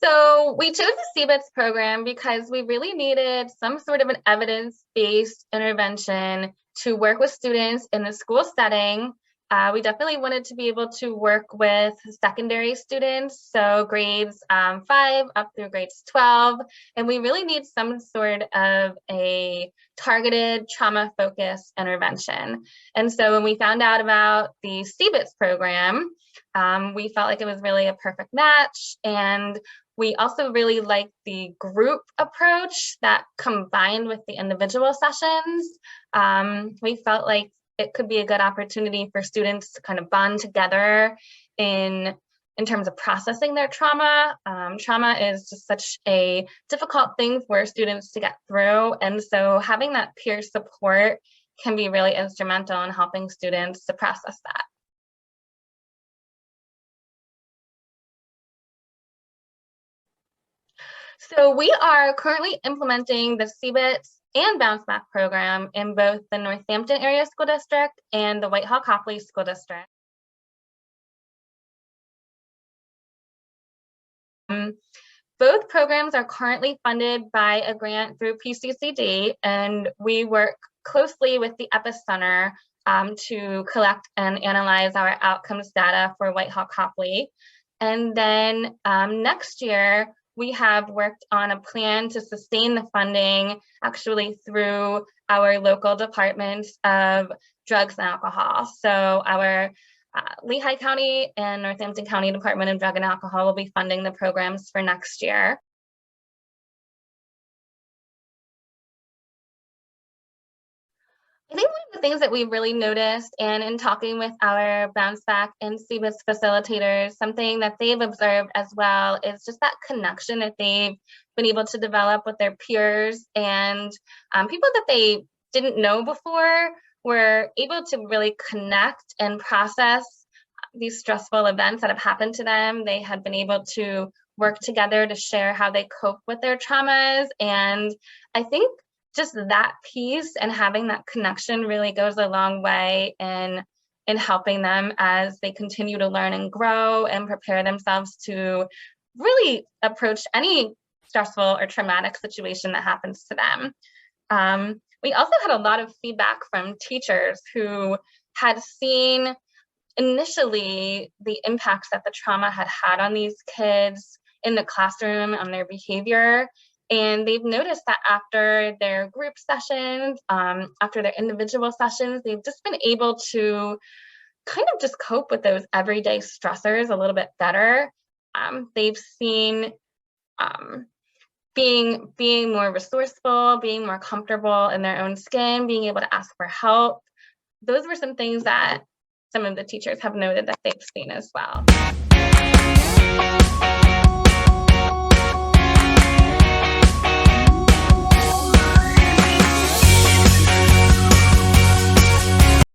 So we chose the CBITS program because we really needed some sort of an evidence-based intervention to work with students in the school setting. We definitely wanted to be able to work with secondary students, so grades 5 up through grades 12, and we really need some sort of a targeted trauma-focused intervention. And so when we found out about the CBITS program, we felt like it was really a perfect match, and we also really liked the group approach that combined with the individual sessions. We felt like it could be a good opportunity for students to kind of bond together in terms of processing their trauma. Trauma is just such a difficult thing for students to get through. And so having that peer support can be really instrumental in helping students to process that. So we are currently implementing the CBITS and Bounce Back program in both the Northampton Area School District and the Whitehall-Copley School District. Both programs are currently funded by a grant through PCCD, and we work closely with the EPIS Center to collect and analyze our outcomes data for Whitehall-Copley. And then next year, we have worked on a plan to sustain the funding actually through our local departments of drugs and alcohol. So our Lehigh County and Northampton County Department of Drug and Alcohol will be funding the programs for next year. I think one of the things that we've really noticed, and in talking with our Bounce Back and CBITS facilitators, something that they've observed as well is just that connection that they've been able to develop with their peers and people that they didn't know before were able to really connect and process these stressful events that have happened to them. They had been able to work together to share how they cope with their traumas. And I think just that piece and having that connection really goes a long way in helping them as they continue to learn and grow and prepare themselves to really approach any stressful or traumatic situation that happens to them. We also had a lot of feedback from teachers who had seen initially the impacts that the trauma had had on these kids in the classroom, on their behavior. And they've noticed that after their group sessions, after their individual sessions, they've just been able to kind of just cope with those everyday stressors a little bit better. They've seen being more resourceful, being more comfortable in their own skin, being able to ask for help. Those were some things that some of the teachers have noted that they've seen as well.